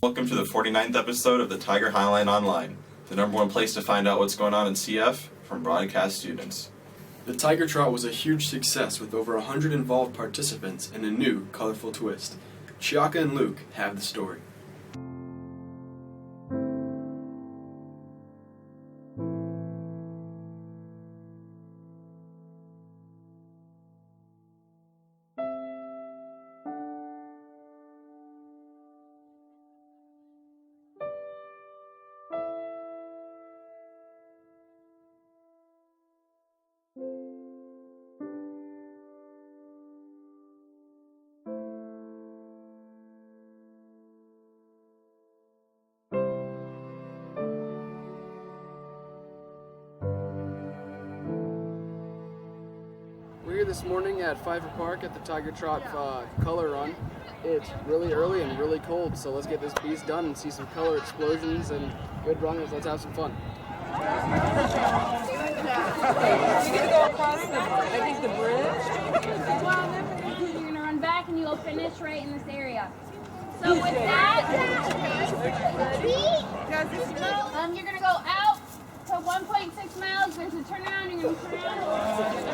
Welcome to the 49th episode of the Tiger Highline Online, the #1 place to find out what's going on in CF from broadcast students. The Tiger Trot was a huge success with over 100 involved participants and a new, colorful twist. Chiaka and Luke have the story. We're here this morning at Pfeiffer Park at the Tiger Trot color run. It's really early and really cold, so let's get this piece done and see some color explosions and good runners. Let's have some fun. You're gonna go across the bridge? Well, you're gonna run back and you'll finish right in this area. So with that, you're gonna go out to 1.6 miles. There's a turnaround. You're gonna turn around.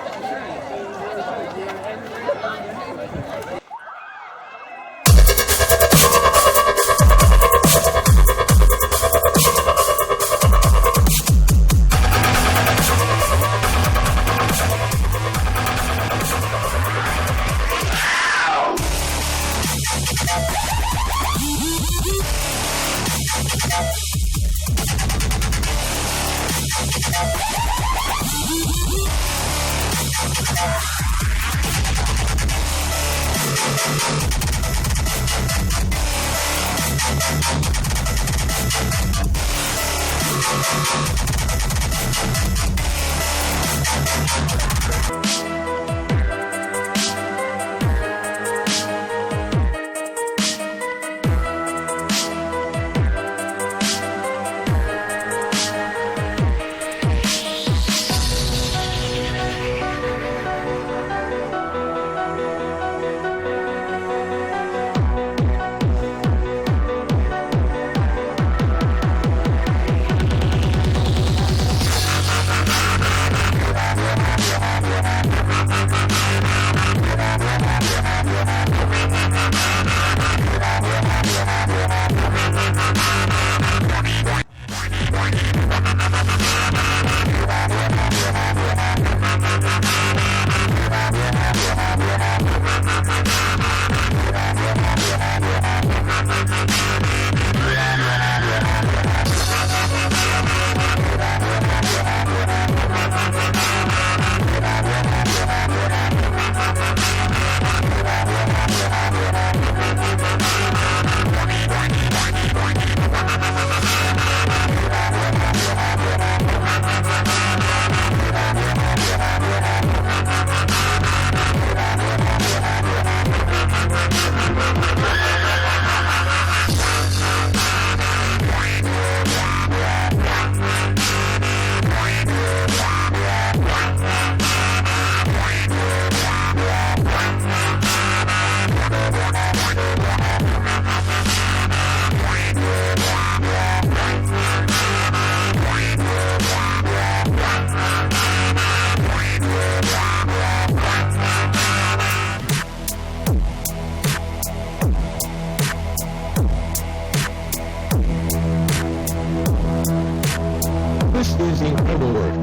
Using overword.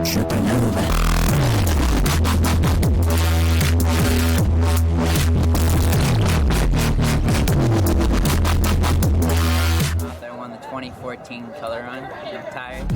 Supernova. I won the 2014 color run. I'm tired.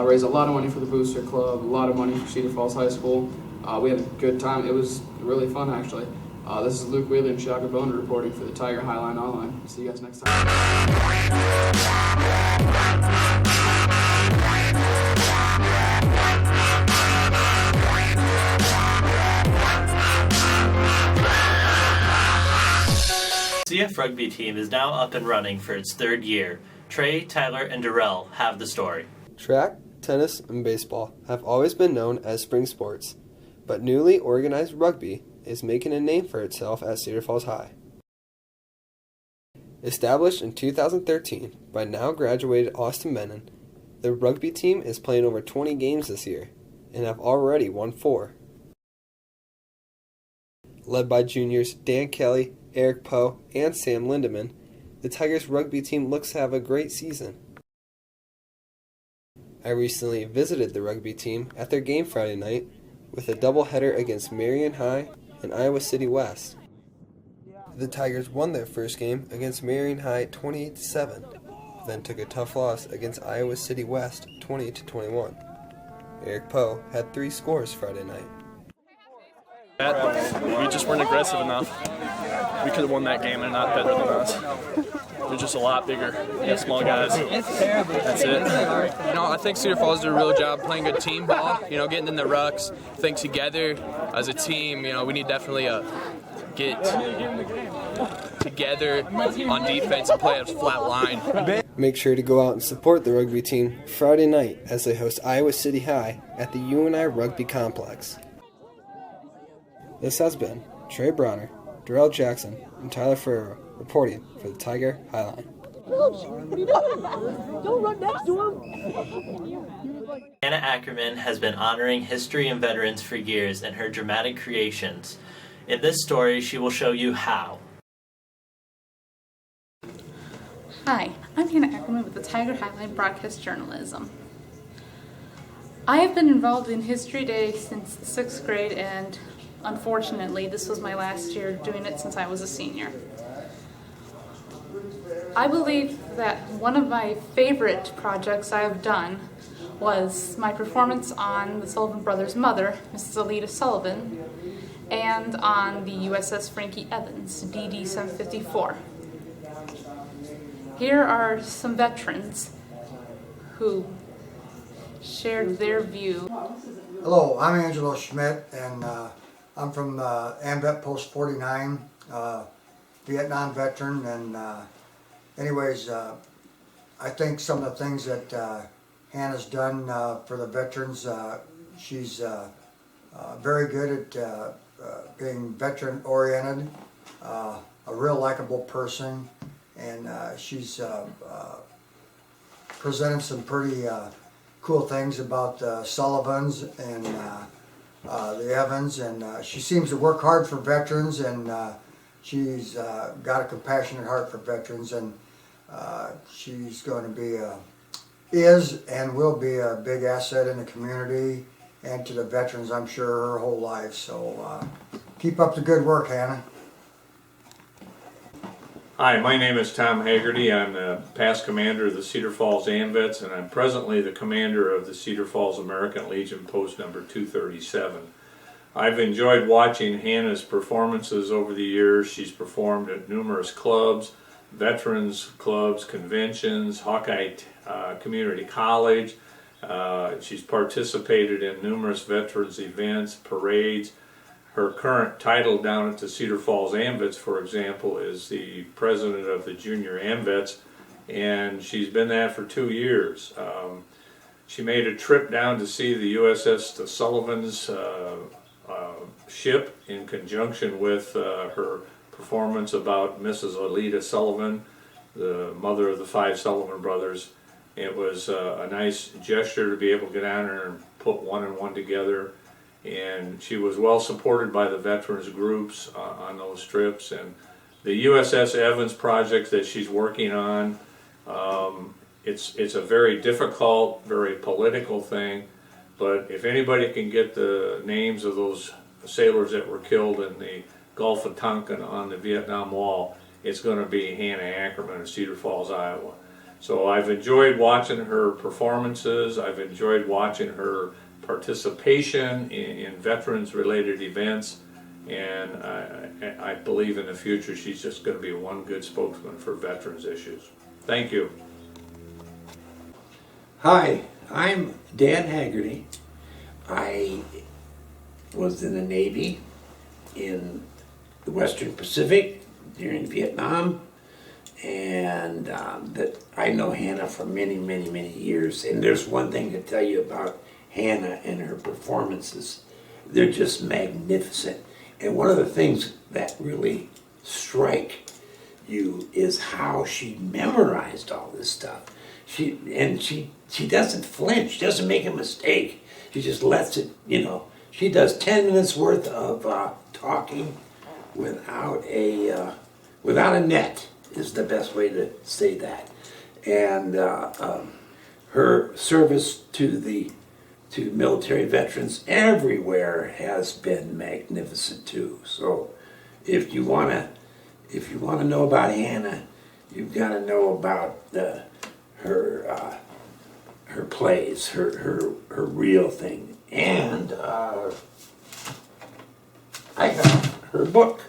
raised a lot of money for the Booster Club, a lot of money for Cedar Falls High School. We had a good time. It was really fun, actually. This is Luke Wheeler and Shaka Boner reporting for the Tiger Highline Online. See you guys next time. CF rugby team is now up and running for its third year. Trey, Tyler, and Darrell have the story. Track, tennis, and baseball have always been known as spring sports, but newly organized rugby is making a name for itself at Cedar Falls High. Established in 2013 by now graduated Austin Menon, the rugby team is playing over 20 games this year and have already won 4. Led by juniors Dan Kelly, Eric Poe, and Sam Lindeman, the Tigers rugby team looks to have a great season. I recently visited the rugby team at their game Friday night with a doubleheader against Marion High and Iowa City West. The Tigers won their first game against Marion High 28-7, then took a tough loss against Iowa City West 20-21. Eric Poe had 3 scores Friday night. We just weren't aggressive enough. We could have won that game and not better than us. They're just a lot bigger. Small guys. That's it. I think Cedar Falls did a real job playing good team ball. Getting in the rucks, think together as a team. We need definitely get together on defense and play a flat line. Make sure to go out and support the rugby team Friday night as they host Iowa City High at the UNI Rugby Complex. This has been Trey Bronner, Darrell Jackson, and Tyler Ferrero reporting for the Tiger Highline. Coach, what are you doing? Don't run next to him. Hannah Ackerman has been honoring history and veterans for years in her dramatic creations. In this story, she will show you how. Hi, I'm Hannah Ackerman with the Tiger Highline Broadcast Journalism. I have been involved in History Day since the 6th grade, and unfortunately, this was my last year doing it since I was a senior. I believe that one of my favorite projects I have done was my performance on the Sullivan Brothers' mother, Mrs. Alida Sullivan, and on the USS Frankie Evans, DD 754. Here are some veterans who shared their view. Hello, I'm Angelo Schmidt, and I'm from AMVET Post 49, Vietnam veteran, and anyways, I think some of the things that Hannah's done for the veterans, she's very good at being veteran-oriented, a real likable person, and she's presented some pretty cool things about the Sullivans and the Evans, and she seems to work hard for veterans, and she's got a compassionate heart for veterans, and she's going to be is and will be a big asset in the community and to the veterans, I'm sure, her whole life. So keep up the good work, Hannah. Hi, my name is Tom Haggerty. I'm the past commander of the Cedar Falls AMVETs, and I'm presently the commander of the Cedar Falls American Legion Post number 237. I've enjoyed watching Hannah's performances over the years. She's performed at numerous clubs, veterans clubs, conventions, Hawkeye Community College. She's participated in numerous veterans events, parades. Her current title down at the Cedar Falls AMVETs, for example, is the president of the Junior AMVETs, and she's been that for 2 years. She made a trip down to see the USS Sullivan's ship in conjunction with her performance about Mrs. Alida Sullivan, the mother of the 5 Sullivan brothers. It was a nice gesture to be able to get down there and put 1 and 1 together. And she was well supported by the veterans groups on those trips. And the USS Evans project that she's working on, it's a very difficult, very political thing, but if anybody can get the names of those sailors that were killed in the Gulf of Tonkin on the Vietnam Wall, it's going to be Hannah Ackerman of Cedar Falls, Iowa. So I've enjoyed watching her performances. I've enjoyed watching her participation in veterans-related events. And I believe in the future she's just going to be one good spokesman for veterans issues. Thank you. Hi, I'm Dan Haggerty. I was in the Navy in the Western Pacific during Vietnam, and that I know Hannah for many, many, many years. And there's one thing to tell you about Hannah and her performances. They're just magnificent. And one of the things that really strike you is how she memorized all this stuff. She doesn't flinch. She doesn't make a mistake. She just lets it, She does 10 minutes worth of talking without a net is the best way to say that. And her service to military veterans everywhere has been magnificent too. So if you wanna know about Hannah, you've got to know about her plays, her real thing, and I got her book.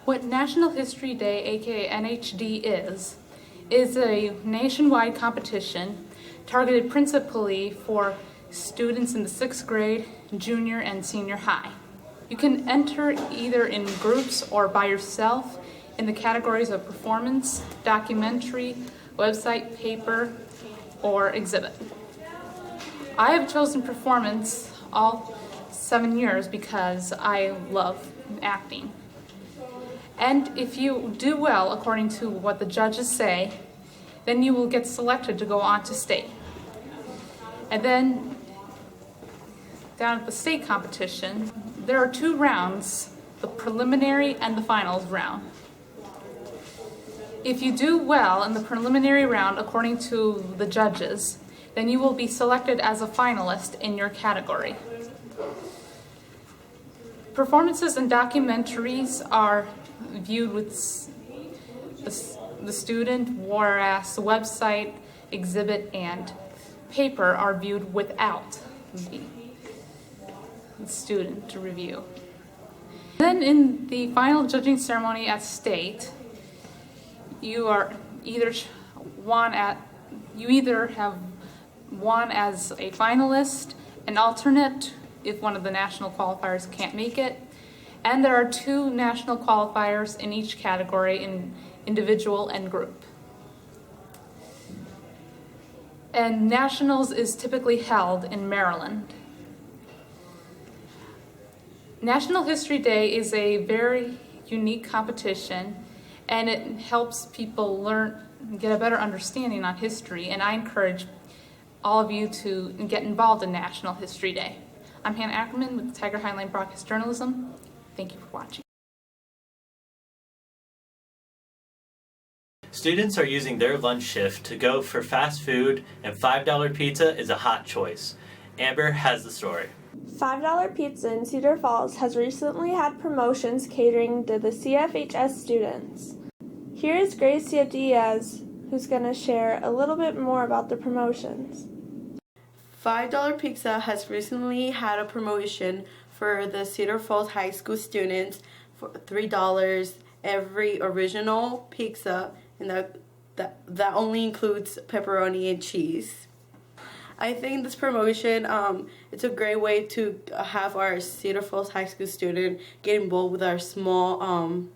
What National History Day, aka NHD, is a nationwide competition targeted principally for students in the 6th grade, junior, and senior high. You can enter either in groups or by yourself in the categories of performance, documentary, website, paper, or exhibit. I have chosen performance all 7 years because I love acting. And if you do well according to what the judges say, then you will get selected to go on to state. And then down at the state competition, there are 2 rounds, the preliminary and the finals round. If you do well in the preliminary round according to the judges, then you will be selected as a finalist in your category. Performances and documentaries are viewed with the student, whereas the website, exhibit, and paper are viewed without the student to review. Then in the final judging ceremony at state, you are either have won as a finalist, an alternate if one of the national qualifiers can't make it, and there are 2 national qualifiers in each category in individual and group. And nationals is typically held in Maryland. National History Day is a very unique competition, and it helps people get a better understanding on history, and I encourage all of you to get involved in National History Day. I'm Hannah Ackerman with Tiger Highline Broadcast Journalism. Thank you for watching. Students are using their lunch shift to go for fast food, and $5 pizza is a hot choice. Amber has the story. $5 Pizza in Cedar Falls has recently had promotions catering to the CFHS students. Here is Gracia Diaz, who's going to share a little bit more about the promotions. $5 Pizza has recently had a promotion for the Cedar Falls High School students for $3 every original pizza, and that only includes pepperoni and cheese. I think this promotion, it's a great way to have our Cedar Falls High School student get involved with our small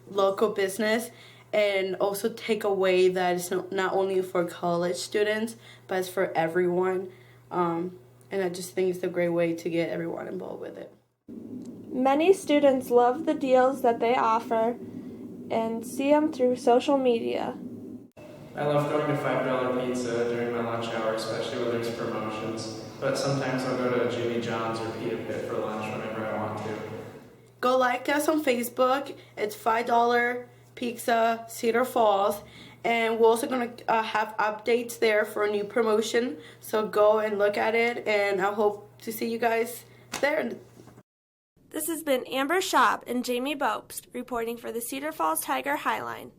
local business, and also take away that it's not only for college students, but it's for everyone. And I just think it's a great way to get everyone involved with it. Many students love the deals that they offer and see them through social media. I love going to $5 Pizza during my lunch hour, especially when there's promotions. But sometimes I'll go to Jimmy John's or Pita Pit for lunch whenever I want to. Go like us on Facebook. It's $5 Pizza Cedar Falls. And we're also going to have updates there for a new promotion. So go and look at it, and I hope to see you guys there. This has been Amber Schaub and Jamie Bopst reporting for the Cedar Falls Tiger Highline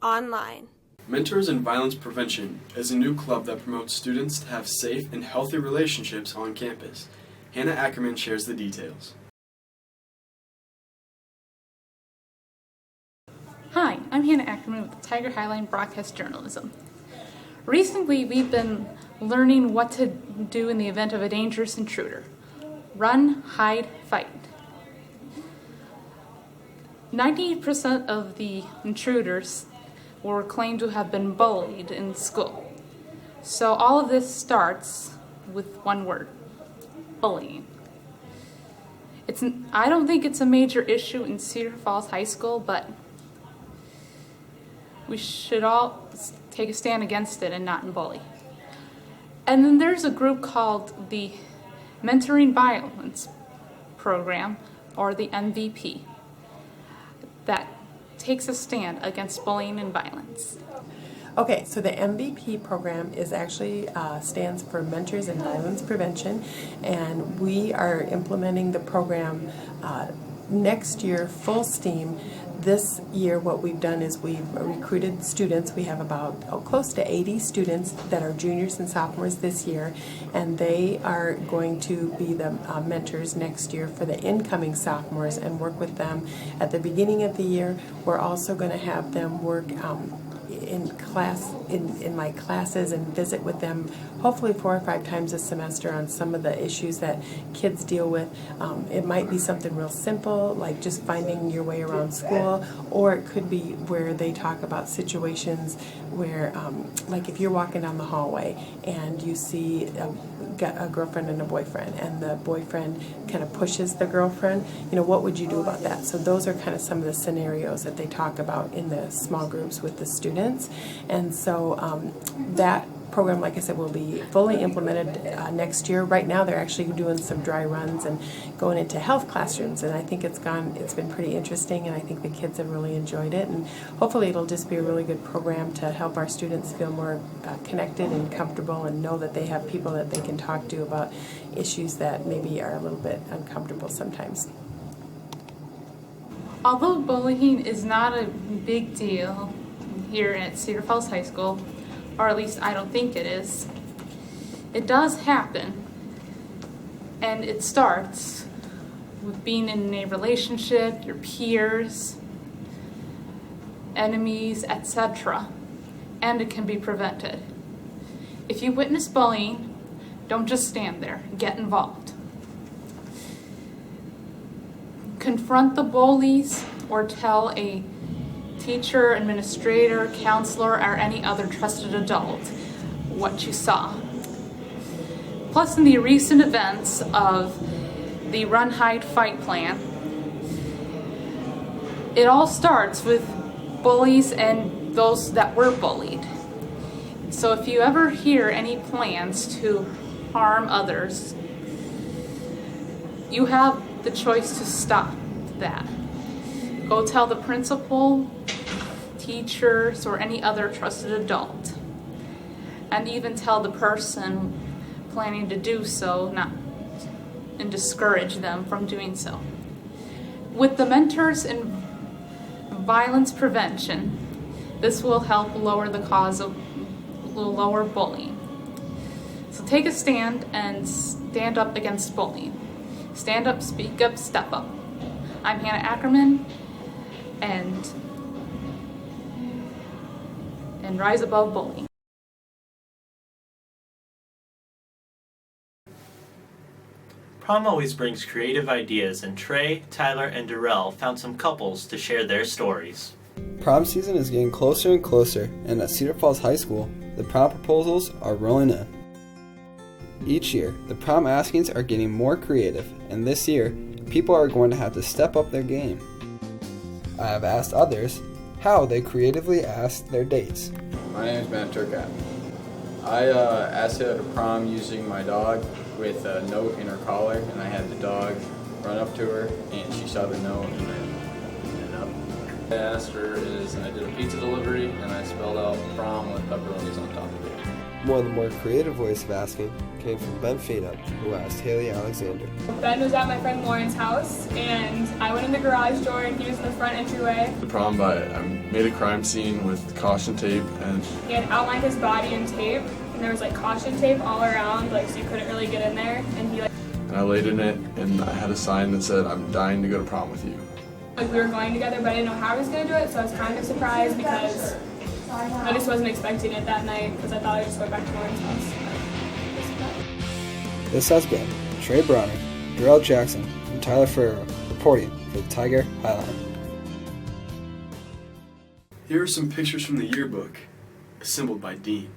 online. Mentors in Violence Prevention is a new club that promotes students to have safe and healthy relationships on campus. Hannah Ackerman shares the details. Hi, I'm Hannah Ackerman with Tiger Highline Broadcast Journalism. Recently, we've been learning what to do in the event of a dangerous intruder. Run, hide, fight. 90% of the intruders were claimed to have been bullied in school. So all of this starts with one word: bullying. I don't think it's a major issue in Cedar Falls High School, but we should all take a stand against it and not bully. And then there's a group called the Mentoring Violence Program, or the MVP, that takes a stand against bullying and violence. Okay, so the MVP program is actually stands for Mentors in Violence Prevention, and we are implementing the program next year full steam. this year what we've done is we've recruited students. We have about close to 80 students that are juniors and sophomores this year, and they are going to be the mentors next year for the incoming sophomores and work with them at the beginning of the year. We're also going to have them work in my classes and visit with them hopefully 4 or 5 times a semester on some of the issues that kids deal with. It might be something real simple like just finding your way around school, or it could be where they talk about situations where like if you're walking down the hallway and you see a girlfriend and a boyfriend, and the boyfriend kind of pushes the girlfriend, what would you do about that? So those are kind of some of the scenarios that they talk about in the small groups with the students. And so that program, like I said, will be fully implemented next year. Right now they're actually doing some dry runs and going into health classrooms, and I think it's been pretty interesting, and I think the kids have really enjoyed it, and hopefully it'll just be a really good program to help our students feel more connected and comfortable and know that they have people that they can talk to about issues that maybe are a little bit uncomfortable sometimes. Although bullying is not a big deal here at Cedar Falls High School, or at least I don't think it is, it does happen. And it starts with being in a relationship, your peers, enemies, etc. And it can be prevented. If you witness bullying, don't just stand there, get involved. Confront the bullies or tell a teacher, administrator, counselor, or any other trusted adult what you saw. Plus, in the recent events of the Run, Hide, Fight plan, it all starts with bullies and those that were bullied. So if you ever hear any plans to harm others, you have the choice to stop that. Go tell the principal, teachers, or any other trusted adult. And even tell the person planning to do so, and discourage them from doing so. With the mentors in violence prevention, this will help lower the cause of lower bullying. So take a stand and stand up against bullying. Stand up, speak up, step up. I'm Hannah Ackerman, and rise above bullying. Prom always brings creative ideas, and Trey, Tyler, and Darrell found some couples to share their stories. Prom season is getting closer and closer, and at Cedar Falls High School, the prom proposals are rolling in. Each year, the prom askings are getting more creative, and this year, people are going to have to step up their game. I have asked others how they creatively asked their dates. My name is Matt Turcat. I asked her to prom using my dog with a note in her collar, and I had the dog run up to her, and she saw the note and then ended up. I asked her I did a pizza delivery, and I spelled out prom with pepperonis on top of it. One of the more creative ways of asking came from Ben Feenup, who asked Haley Alexander. Ben was at my friend Lauren's house, and I went in the garage door, and he was in the front entryway. The prom I made a crime scene with caution tape, and He had outlined his body in tape, and there was like caution tape all around, so you couldn't really get in there. and I laid in it, and I had a sign that said, "I'm dying to go to prom with you." We were going together, but I didn't know how I was going to do it, so I was kind of surprised because I just wasn't expecting it that night because I thought I'd just go back to Lauren's house. This has been Trey Bronner, Darrell Jackson, and Tyler Ferrero reporting for the Tiger Highline. Here are some pictures from the yearbook, assembled by Dean.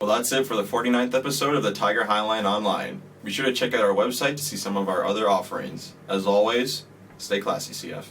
Well, that's it for the 49th episode of the Tiger Highline Online. Be sure to check out our website to see some of our other offerings. As always, stay classy, CF.